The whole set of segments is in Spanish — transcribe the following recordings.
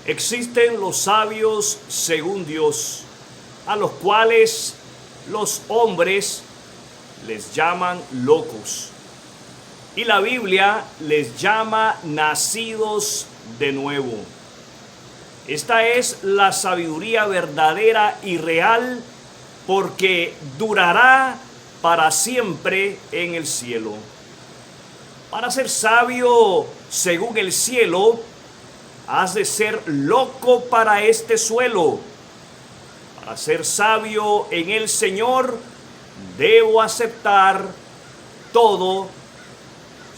Existen los sabios según Dios, a los cuales los hombres les llaman locos. Y la Biblia les llama nacidos de nuevo. Esta es la sabiduría verdadera y real, porque durará para siempre en el cielo. Para ser sabio según el cielo, has de ser loco para este suelo. Para ser sabio en el Señor, debo aceptar todo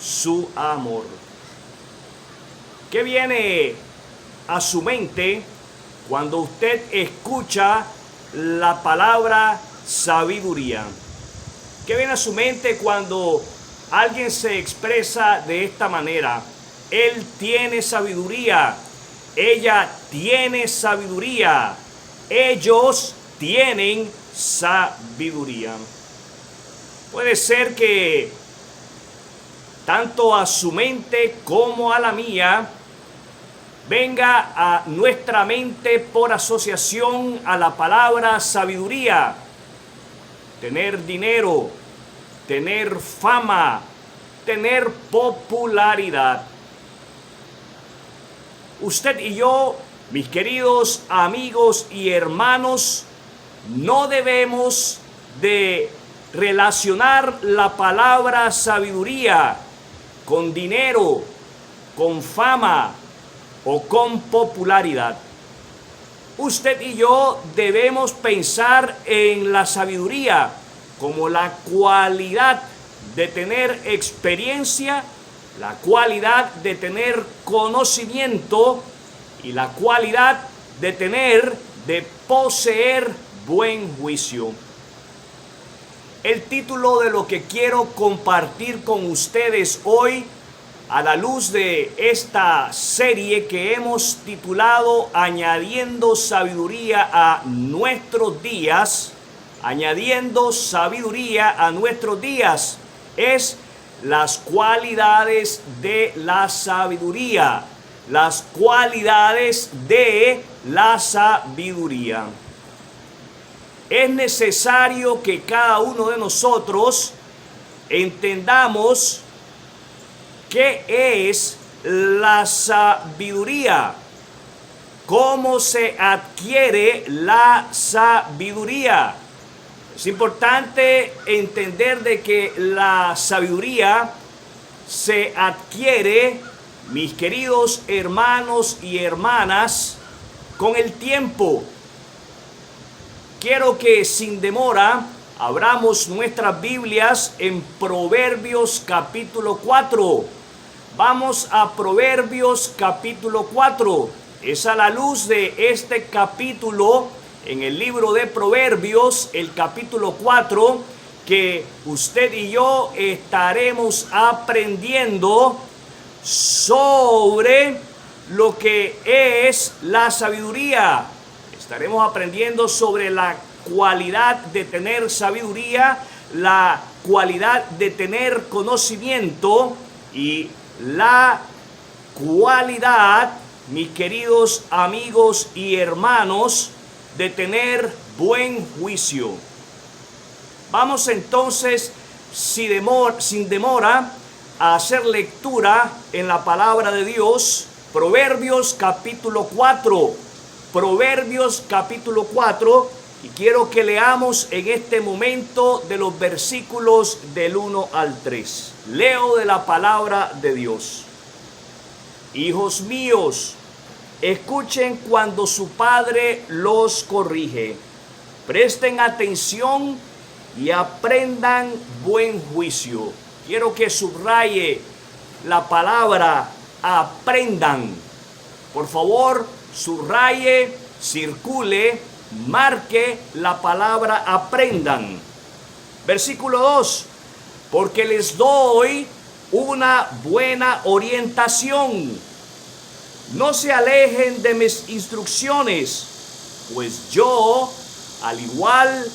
su amor. ¿Qué viene a su mente cuando usted escucha la palabra sabiduría? ¿Qué viene a su mente cuando alguien se expresa de esta manera? Él tiene sabiduría, ella tiene sabiduría, ellos tienen sabiduría. Puede ser que tanto a su mente como a la mía venga a nuestra mente por asociación a la palabra sabiduría. Tener dinero, tener fama, tener popularidad. Usted y yo, mis queridos amigos y hermanos, no debemos de relacionar la palabra sabiduría con dinero, con fama o con popularidad. Usted y yo debemos pensar en la sabiduría como la cualidad de tener experiencia, la cualidad de tener conocimiento y la cualidad de poseer buen juicio. El título de lo que quiero compartir con ustedes hoy, a la luz de esta serie que hemos titulado Añadiendo Sabiduría a Nuestros Días, añadiendo sabiduría a nuestros días, es las cualidades de la sabiduría. Las cualidades de la sabiduría. Es necesario que cada uno de nosotros entendamos qué es la sabiduría, cómo se adquiere la sabiduría. Es importante entender de que la sabiduría se adquiere, mis queridos hermanos y hermanas, con el tiempo. Quiero que sin demora abramos nuestras Biblias en Proverbios capítulo 4. Vamos a Proverbios capítulo 4. Es a la luz de este capítulo en el libro de Proverbios, el capítulo 4, que usted y yo estaremos aprendiendo sobre lo que es la sabiduría. Estaremos aprendiendo sobre la cualidad de tener sabiduría, la cualidad de tener conocimiento y la cualidad, mis queridos amigos y hermanos, de tener buen juicio. Vamos entonces, sin demora, a hacer lectura en la palabra de Dios. Proverbios capítulo 4. Proverbios capítulo 4. Y quiero que leamos en este momento de los versículos del 1 al 3. Leo de la palabra de Dios. Hijos míos, escuchen cuando su padre los corrige. Presten atención y aprendan buen juicio. Quiero que subraye la palabra aprendan. Por favor, subraye, circule, marque la palabra aprendan. Versículo 2. Porque les doy una buena orientación. No se alejen de mis instrucciones, pues yo, al igual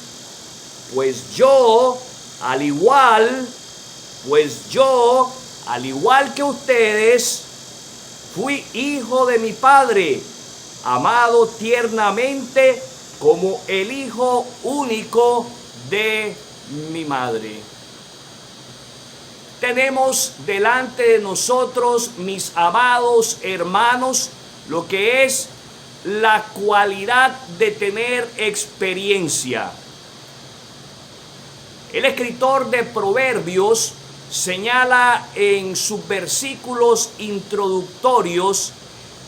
que ustedes, fui hijo de mi padre, amado tiernamente como el hijo único de mi madre. Tenemos delante de nosotros, mis amados hermanos, lo que es la cualidad de tener experiencia. El escritor de Proverbios señala en sus versículos introductorios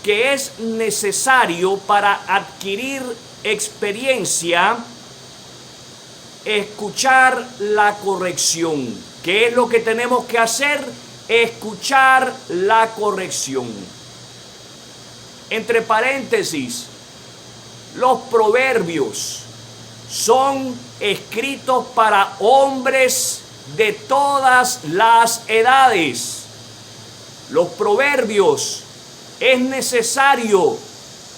que es necesario para adquirir experiencia escuchar la corrección. ¿Qué es lo que tenemos que hacer? Escuchar la corrección. Entre paréntesis, los proverbios son escritos para hombres de todas las edades. Los proverbios es necesario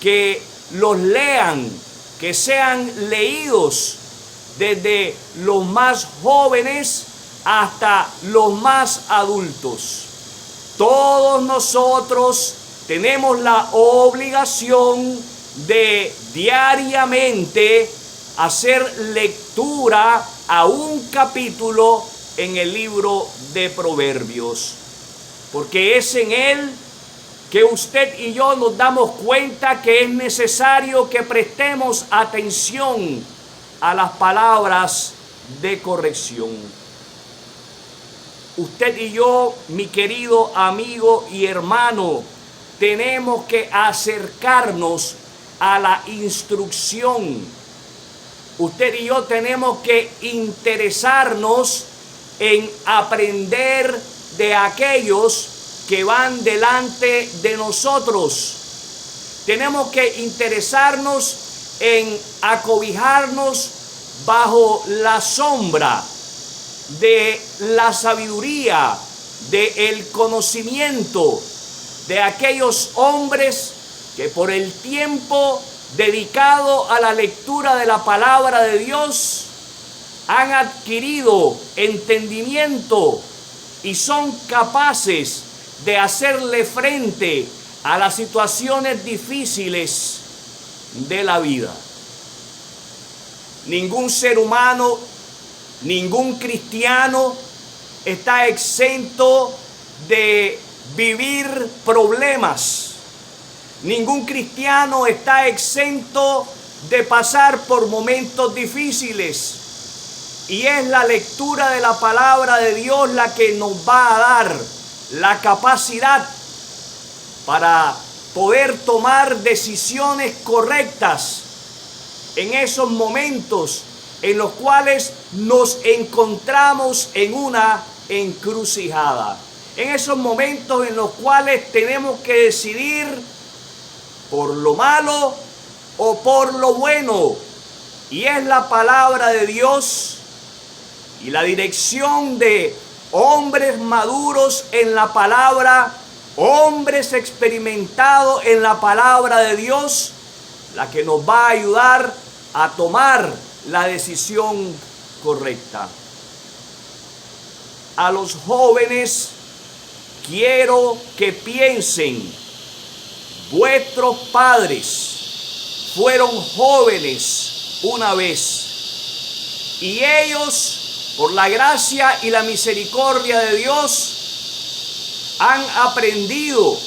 que los lean, que sean leídos desde los más jóvenes hasta los más adultos. Todos nosotros tenemos la obligación de diariamente hacer lectura a un capítulo en el libro de Proverbios, porque es en él que usted y yo nos damos cuenta que es necesario que prestemos atención a las palabras de corrección. Usted y yo, mi querido amigo y hermano, tenemos que acercarnos a la instrucción. Usted y yo tenemos que interesarnos en aprender de aquellos que van delante de nosotros. Tenemos que interesarnos en acobijarnos bajo la sombra de la sabiduría, del conocimiento de aquellos hombres que por el tiempo dedicado a la lectura de la palabra de Dios han adquirido entendimiento y son capaces de hacerle frente a las situaciones difíciles de la vida. Ningún ser humano, ningún cristiano está exento de vivir problemas. Ningún cristiano está exento de pasar por momentos difíciles. Y es la lectura de la palabra de Dios la que nos va a dar la capacidad para poder tomar decisiones correctas en esos momentos en los cuales nos encontramos en una encrucijada. En esos momentos en los cuales tenemos que decidir por lo malo o por lo bueno. Y es la palabra de Dios y la dirección de hombres maduros en la palabra, hombres experimentados en la palabra de Dios, la que nos va a ayudar a tomar la decisión correcta. A los jóvenes quiero que piensen, vuestros padres fueron jóvenes una vez y ellos, por la gracia y la misericordia de Dios, han aprendido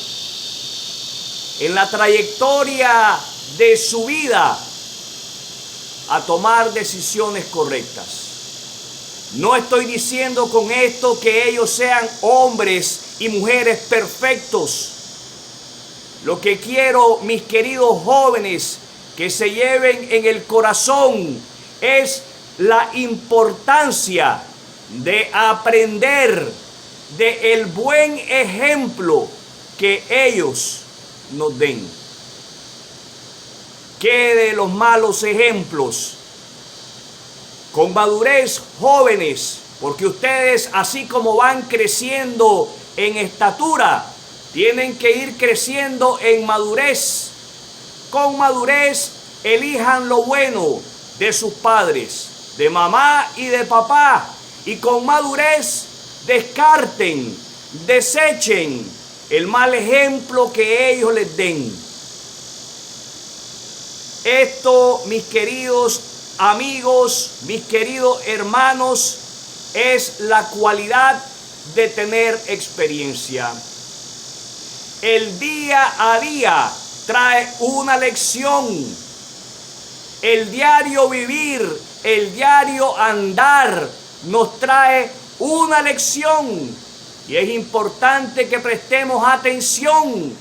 en la trayectoria de su vida a tomar decisiones correctas. No estoy diciendo con esto que ellos sean hombres y mujeres perfectos. Lo que quiero, mis queridos jóvenes, que se lleven en el corazón es la importancia de aprender del buen ejemplo que ellos nos den. ¿Qué de los malos ejemplos? Con madurez, jóvenes, porque ustedes, así como van creciendo en estatura, tienen que ir creciendo en madurez. Con madurez, elijan lo bueno de sus padres, de mamá y de papá, y con madurez descarten, desechen el mal ejemplo que ellos les den. Esto, mis queridos amigos, mis queridos hermanos, es la cualidad de tener experiencia. El día a día trae una lección. El diario vivir, el diario andar nos trae una lección. Y es importante que prestemos atención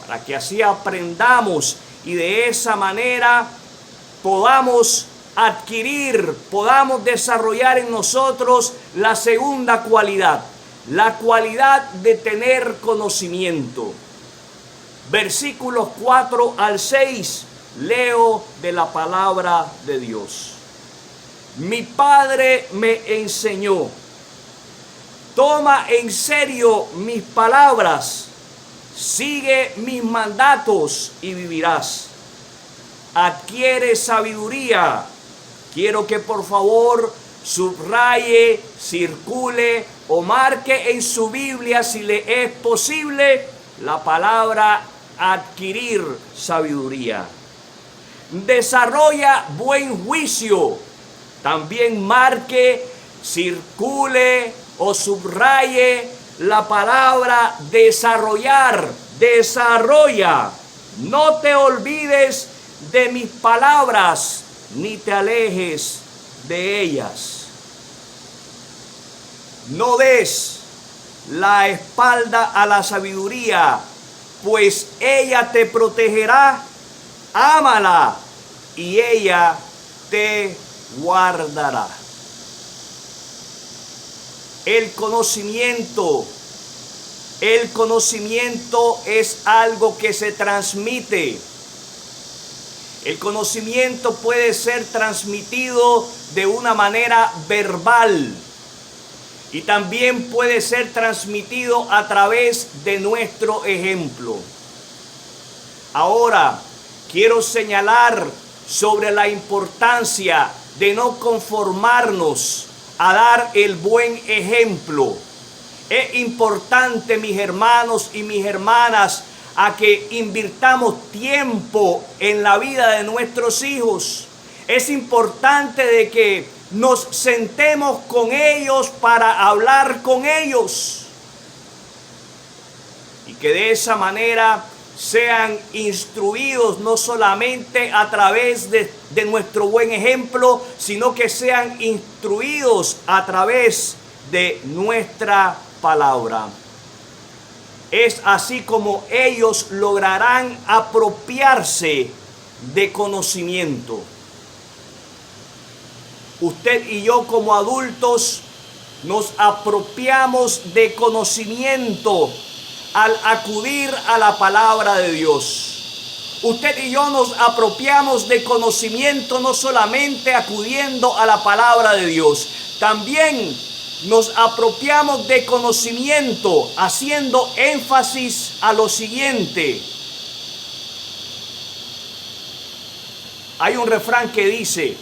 para que así aprendamos y de esa manera podamos adquirir, podamos desarrollar en nosotros la segunda cualidad, la cualidad de tener conocimiento. Versículos 4 al 6, leo de la palabra de Dios. Mi padre me enseñó, toma en serio mis palabras, sigue mis mandatos y vivirás. Adquiere sabiduría. Quiero que por favor subraye, circule o marque en su Biblia, si le es posible, la palabra adquirir sabiduría. Desarrolla buen juicio. También marque, circule o subraye la palabra desarrollar. Desarrolla. No te olvides de mis palabras, ni te alejes de ellas. No des la espalda a la sabiduría, pues ella te protegerá. Ámala y ella te guardará. El conocimiento es algo que se transmite. El conocimiento puede ser transmitido de una manera verbal y también puede ser transmitido a través de nuestro ejemplo. Ahora, quiero señalar sobre la importancia de no conformarnos a dar el buen ejemplo. Es importante, mis hermanos y mis hermanas, a que invirtamos tiempo en la vida de nuestros hijos. Es importante de que nos sentemos con ellos para hablar con ellos. Y que de esa manera sean instruidos no solamente a través de nuestro buen ejemplo, sino que sean instruidos a través de nuestra palabra. Es así como ellos lograrán apropiarse de conocimiento. Usted y yo como adultos nos apropiamos de conocimiento al acudir a la palabra de Dios. Usted y yo nos apropiamos de conocimiento no solamente acudiendo a la palabra de Dios, también nos apropiamos de conocimiento haciendo énfasis a lo siguiente. Hay un refrán que dice: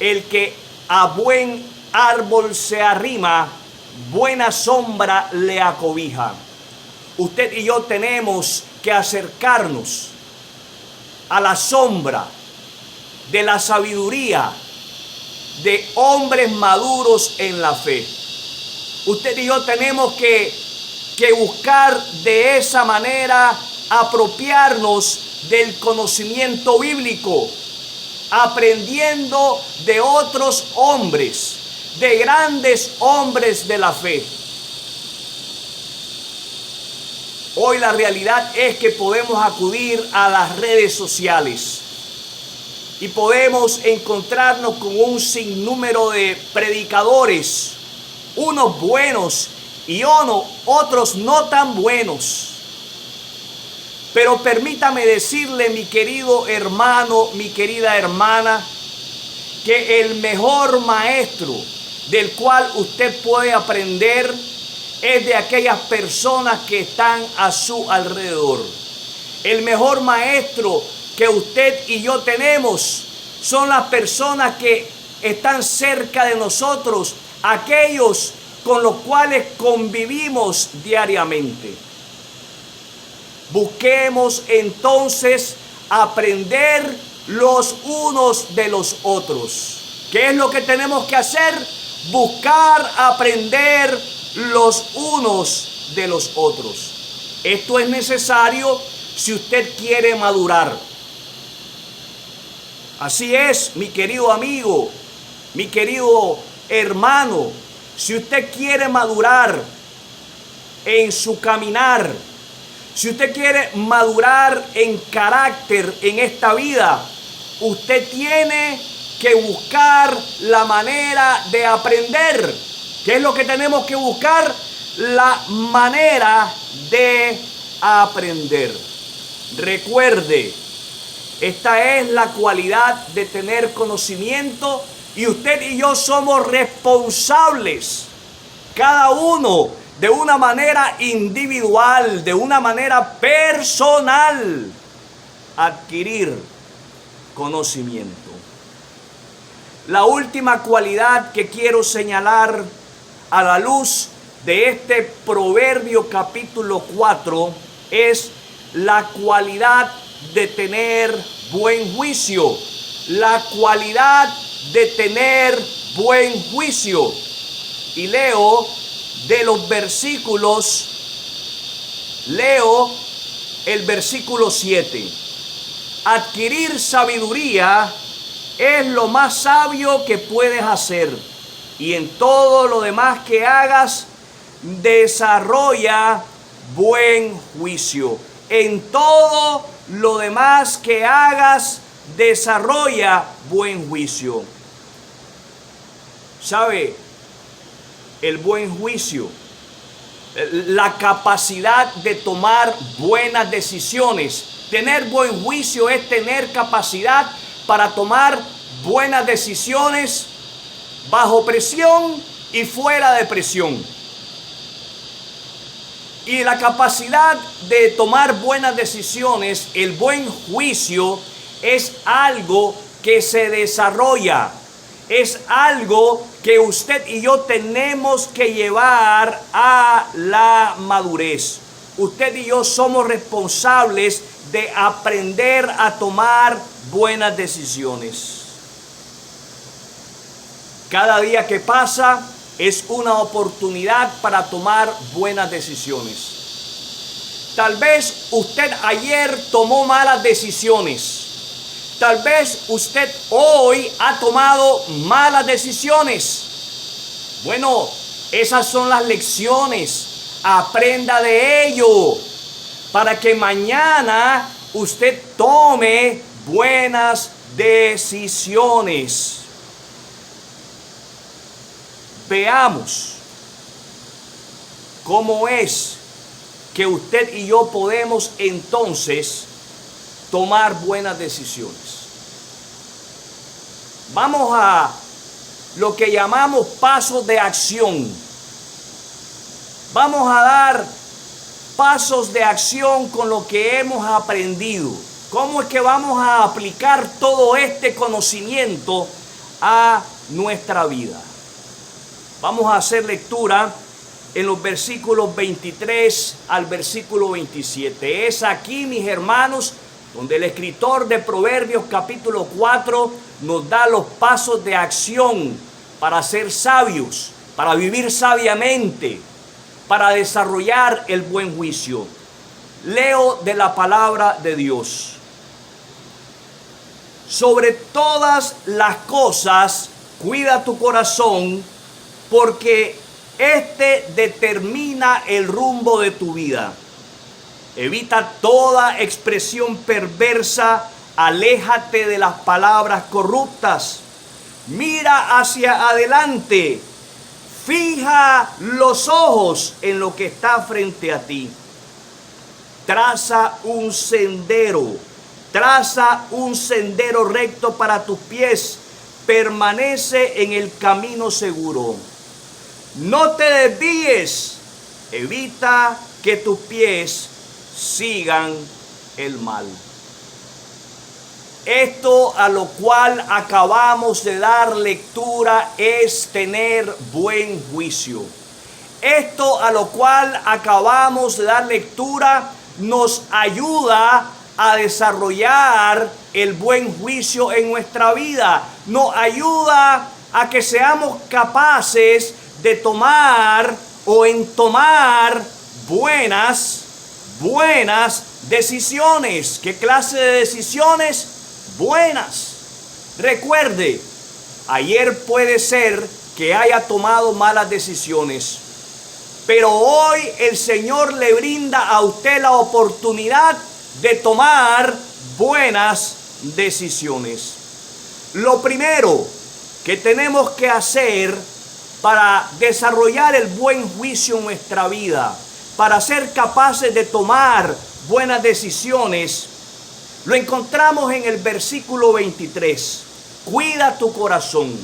el que a buen árbol se arrima, buena sombra le acobija. Usted y yo tenemos que acercarnos a la sombra de la sabiduría de hombres maduros en la fe. Usted y yo tenemos que buscar de esa manera apropiarnos del conocimiento bíblico, aprendiendo de otros hombres, de grandes hombres de la fe. Hoy la realidad es que podemos acudir a las redes sociales y podemos encontrarnos con un sinnúmero de predicadores, unos buenos y otros no tan buenos. Pero permítame decirle, mi querido hermano, mi querida hermana, que el mejor maestro del cual usted puede aprender es de aquellas personas que están a su alrededor. El mejor maestro que usted y yo tenemos son las personas que están cerca de nosotros, aquellos con los cuales convivimos diariamente. Busquemos entonces aprender los unos de los otros. ¿Qué es lo que tenemos que hacer? Buscar aprender los unos de los otros. Esto es necesario si usted quiere madurar. Así es, mi querido amigo, mi querido hermano, si usted quiere madurar en su caminar, si usted quiere madurar en carácter en esta vida, usted tiene que buscar la manera de aprender. ¿Qué es lo que tenemos que buscar? La manera de aprender. Recuerde, esta es la cualidad de tener conocimiento y usted y yo somos responsables, cada uno de una manera individual, de una manera personal, adquirir conocimiento. La última cualidad que quiero señalar a la luz de este Proverbio capítulo 4 es la cualidad de tener buen juicio. La cualidad de tener buen juicio. Y leo de los versículos, leo el versículo 7. Adquirir sabiduría es lo más sabio que puedes hacer, y en todo lo demás que hagas, desarrolla buen juicio. En todo lo demás que hagas, desarrolla buen juicio. ¿Sabe? El buen juicio, la capacidad de tomar buenas decisiones. Tener buen juicio es tener capacidad para tomar buenas decisiones bajo presión y fuera de presión. Y la capacidad de tomar buenas decisiones, el buen juicio, es algo que se desarrolla. Es algo que usted y yo tenemos que llevar a la madurez. Usted y yo somos responsables de aprender a tomar buenas decisiones. Cada día que pasa es una oportunidad para tomar buenas decisiones. Tal vez usted ayer tomó malas decisiones. Tal vez usted hoy ha tomado malas decisiones. Bueno, esas son las lecciones. Aprenda de ello para que mañana usted tome buenas decisiones. Veamos cómo es que usted y yo podemos entonces tomar buenas decisiones. Vamos a lo que llamamos pasos de acción. Vamos a dar pasos de acción con lo que hemos aprendido. ¿Cómo es que vamos a aplicar todo este conocimiento a nuestra vida? Vamos a hacer lectura en los versículos 23 al versículo 27. Es aquí, mis hermanos, donde el escritor de Proverbios capítulo 4 nos da los pasos de acción para ser sabios, para vivir sabiamente, para desarrollar el buen juicio. Leo de la palabra de Dios. Sobre todas las cosas, cuida tu corazón, porque este determina el rumbo de tu vida. Evita toda expresión perversa, aléjate de las palabras corruptas. Mira hacia adelante, fija los ojos en lo que está frente a ti. Traza un sendero recto para tus pies. Permanece en el camino seguro. No te desvíes, evita que tus pies sigan el mal. Esto a lo cual acabamos de dar lectura es tener buen juicio. Esto a lo cual acabamos de dar lectura nos ayuda a desarrollar el buen juicio en nuestra vida. Nos ayuda a que seamos capaces de tomar buenas decisiones. ¿Qué clase de decisiones? Buenas. Recuerde, ayer puede ser que haya tomado malas decisiones, pero hoy el Señor le brinda a usted la oportunidad de tomar buenas decisiones. Lo primero que tenemos que hacer para desarrollar el buen juicio en nuestra vida, para ser capaces de tomar buenas decisiones, lo encontramos en el versículo 23. Cuida tu corazón.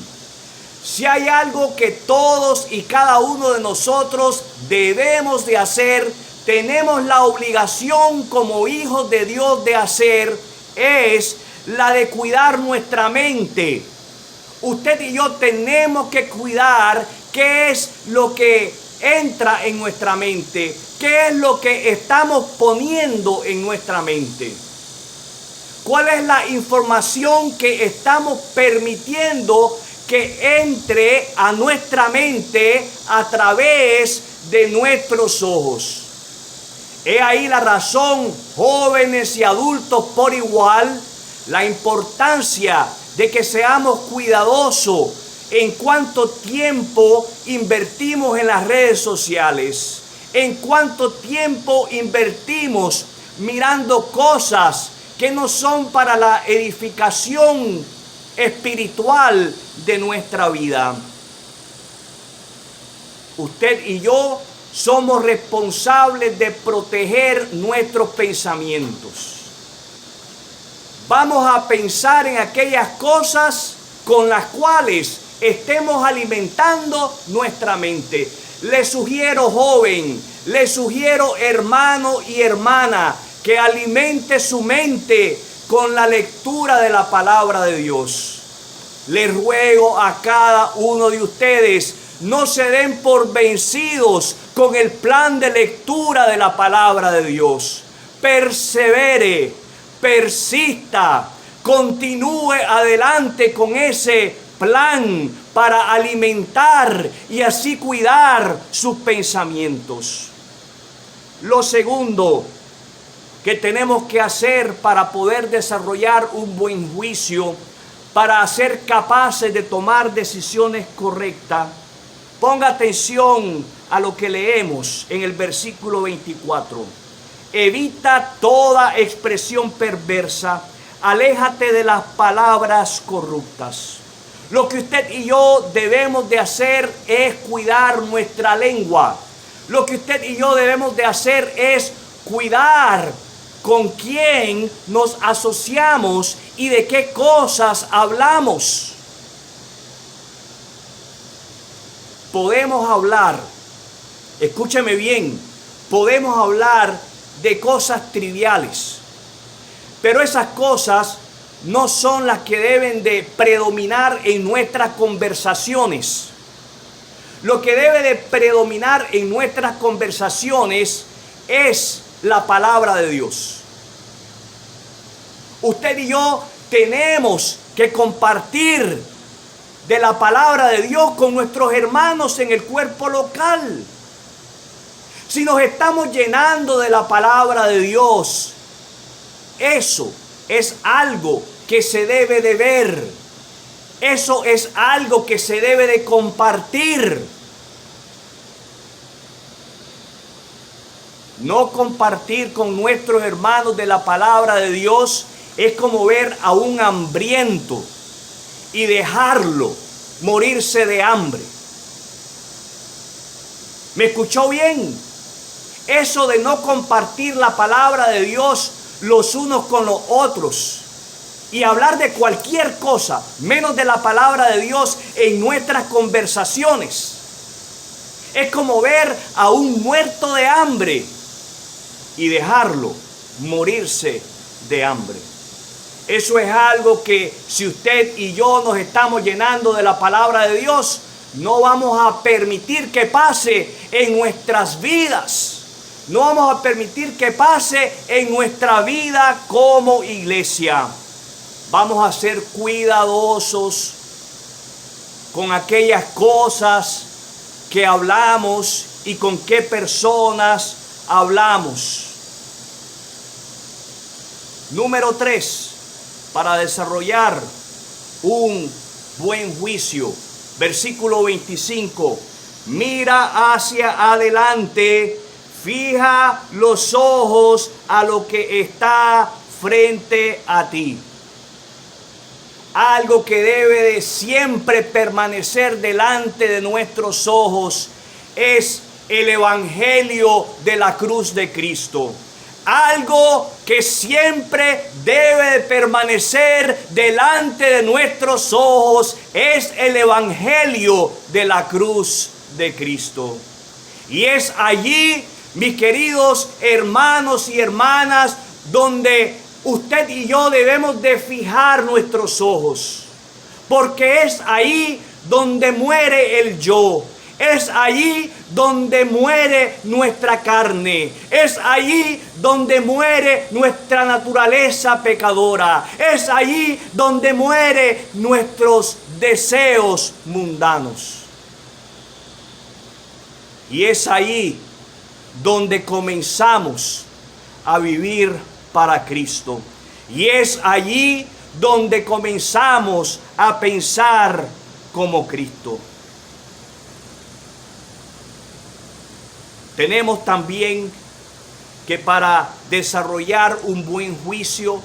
Si hay algo que todos y cada uno de nosotros debemos de hacer, tenemos la obligación como hijos de Dios de hacer, es la de cuidar nuestra mente. Usted y yo tenemos que cuidar qué es lo que entra en nuestra mente, qué es lo que estamos poniendo en nuestra mente. ¿Cuál es la información que estamos permitiendo que entre a nuestra mente a través de nuestros ojos? He ahí la razón, jóvenes y adultos por igual, la importancia de que seamos cuidadosos en cuánto tiempo invertimos en las redes sociales, en cuánto tiempo invertimos mirando cosas que no son para la edificación espiritual de nuestra vida. Usted y yo somos responsables de proteger nuestros pensamientos. Vamos a pensar en aquellas cosas con las cuales estemos alimentando nuestra mente. Le sugiero, joven, le sugiero, hermano y hermana, que alimente su mente con la lectura de la palabra de Dios. Le ruego a cada uno de ustedes, no se den por vencidos con el plan de lectura de la palabra de Dios. Persevere, persista, continúe adelante con ese plan para alimentar y así cuidar sus pensamientos. Lo segundo que tenemos que hacer para poder desarrollar un buen juicio, para ser capaces de tomar decisiones correctas, ponga atención a lo que leemos en el versículo 24. Evita toda expresión perversa, aléjate de las palabras corruptas. Lo que usted y yo debemos de hacer es cuidar nuestra lengua. Lo que usted y yo debemos de hacer es cuidar con quién nos asociamos y de qué cosas hablamos. Podemos hablar, escúcheme bien, podemos hablar de cosas triviales, pero esas cosas no son las que deben de predominar en nuestras conversaciones. Lo que debe de predominar en nuestras conversaciones es la palabra de Dios. Usted y yo tenemos que compartir de la palabra de Dios con nuestros hermanos en el cuerpo local. Si nos estamos llenando de la palabra de Dios, eso es algo que se debe de ver. Eso es algo que se debe de compartir. No compartir con nuestros hermanos de la palabra de Dios es como ver a un hambriento y dejarlo morirse de hambre. ¿Me escuchó bien? Eso de no compartir la palabra de Dios los unos con los otros y hablar de cualquier cosa menos de la palabra de Dios en nuestras conversaciones es como ver a un muerto de hambre y dejarlo morirse de hambre. Eso es algo que si usted y yo nos estamos llenando de la palabra de Dios, no vamos a permitir que pase en nuestras vidas. no vamos a permitir que pase en nuestra vida como iglesia. Vamos a ser cuidadosos con aquellas cosas que hablamos y con qué personas hablamos. Número 3, para desarrollar un buen juicio. Versículo 25. Mira hacia adelante, fija los ojos a lo que está frente a ti. Algo que debe de siempre permanecer delante de nuestros ojos es el evangelio de la cruz de Cristo. Algo que siempre debe de permanecer delante de nuestros ojos es el evangelio de la cruz de Cristo. Y es allí, mis queridos hermanos y hermanas, donde usted y yo debemos de fijar nuestros ojos, porque es ahí donde muere el yo. Es allí donde muere nuestra carne. Es allí donde muere nuestra naturaleza pecadora. Es allí donde mueren nuestros deseos mundanos. Y es ahí donde comenzamos a vivir para Cristo. Y es allí donde comenzamos a pensar como Cristo. Tenemos también que para desarrollar un buen juicio,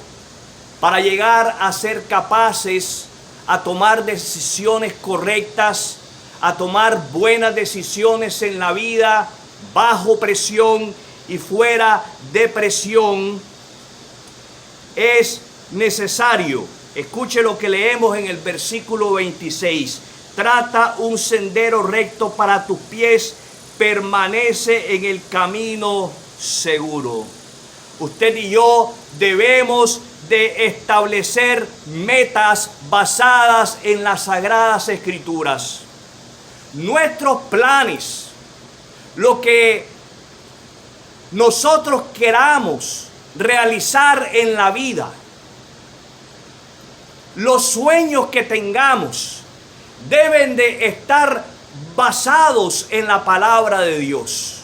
para llegar a ser capaces a tomar decisiones correctas, a tomar buenas decisiones en la vida, bajo presión y fuera de presión, es necesario, escuche lo que leemos en el versículo 26, trata un sendero recto para tus pies, permanece en el camino seguro. Usted y yo debemos de establecer metas basadas en las Sagradas Escrituras. Nuestros planes, lo que nosotros queramos realizar en la vida, los sueños que tengamos, deben de estar basados en la palabra de Dios.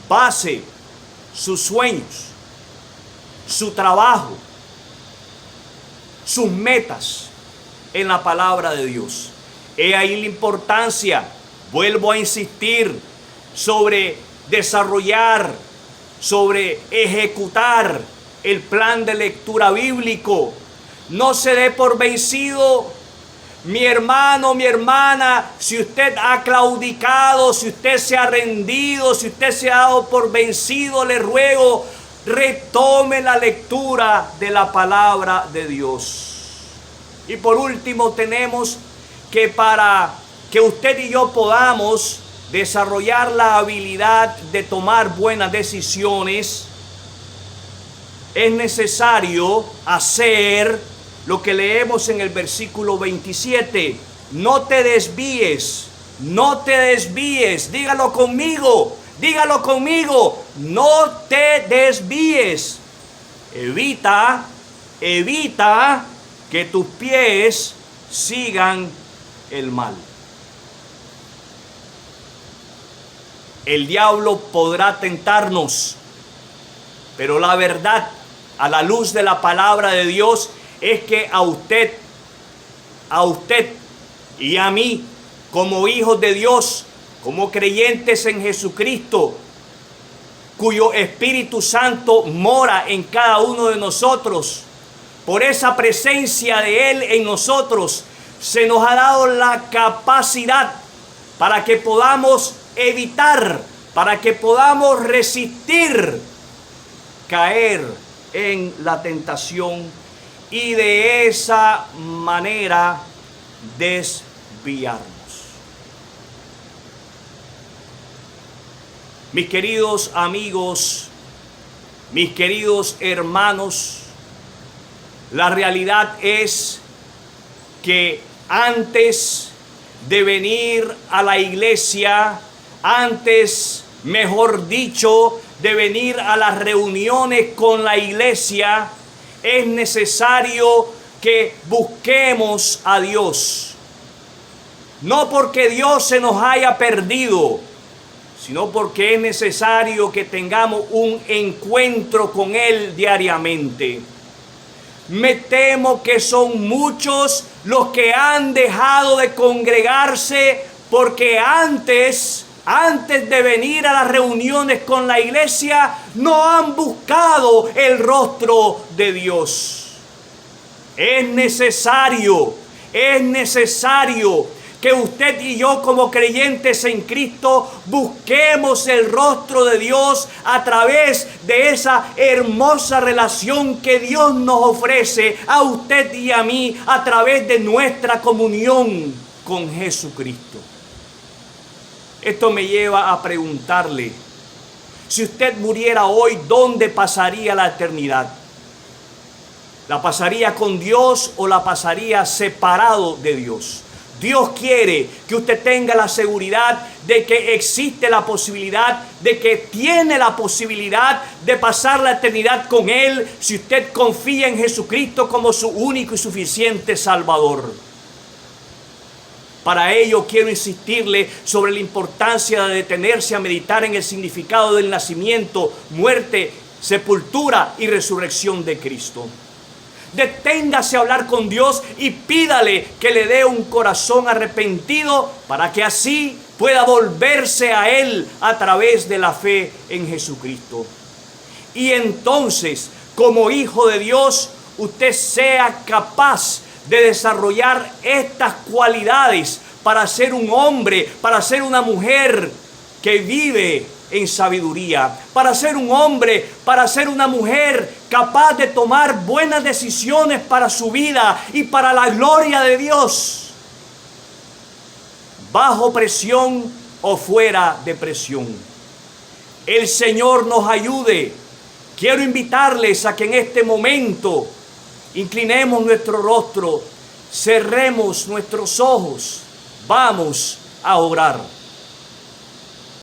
Base sus sueños, su trabajo, sus metas en la palabra de Dios. He ahí la importancia, vuelvo a insistir, sobre desarrollar, sobre ejecutar el plan de lectura bíblico. No se dé por vencido, mi hermano, mi hermana, si usted ha claudicado, si usted se ha rendido, si usted se ha dado por vencido, le ruego, retome la lectura de la palabra de Dios. Y por último, tenemos que para que usted y yo podamos desarrollar la habilidad de tomar buenas decisiones, es necesario hacer lo que leemos en el versículo 27. No te desvíes, no te desvíes. Dígalo conmigo, no te desvíes. Evita que tus pies sigan el mal. El diablo podrá tentarnos, pero la verdad, a la luz de la palabra de Dios, es que a usted y a mí, como hijos de Dios, como creyentes en Jesucristo, cuyo Espíritu Santo mora en cada uno de nosotros, por esa presencia de Él en nosotros, se nos ha dado la capacidad para que podamos evitar, para que podamos resistir, caer en la tentación y de esa manera desviarnos. Mis queridos amigos, mis queridos hermanos, la realidad es que antes de venir a la iglesia, antes mejor dicho, de venir a las reuniones con la iglesia, es necesario que busquemos a Dios. No porque Dios se nos haya perdido, sino porque es necesario que tengamos un encuentro con Él diariamente. Me temo que son muchos los que han dejado de congregarse porque antes de venir a las reuniones con la iglesia, no han buscado el rostro de Dios. Es necesario que usted y yo como creyentes en Cristo busquemos el rostro de Dios a través de esa hermosa relación que Dios nos ofrece a usted y a mí a través de nuestra comunión con Jesucristo. Esto me lleva a preguntarle, si usted muriera hoy, ¿dónde pasaría la eternidad? ¿La pasaría con Dios o la pasaría separado de Dios? Dios quiere que usted tenga la seguridad de que existe la posibilidad, de que tiene la posibilidad de pasar la eternidad con Él si usted confía en Jesucristo como su único y suficiente Salvador. Para ello quiero insistirle sobre la importancia de detenerse a meditar en el significado del nacimiento, muerte, sepultura y resurrección de Cristo. Deténgase a hablar con Dios y pídale que le dé un corazón arrepentido para que así pueda volverse a Él a través de la fe en Jesucristo. Y entonces, como hijo de Dios, usted sea capaz de desarrollar estas cualidades para ser un hombre, para ser una mujer que vive en sabiduría, para ser un hombre, para ser una mujer capaz de tomar buenas decisiones para su vida y para la gloria de Dios, bajo presión o fuera de presión. El Señor nos ayude. Quiero invitarles a que en este momento inclinemos nuestro rostro, cerremos nuestros ojos, vamos a orar.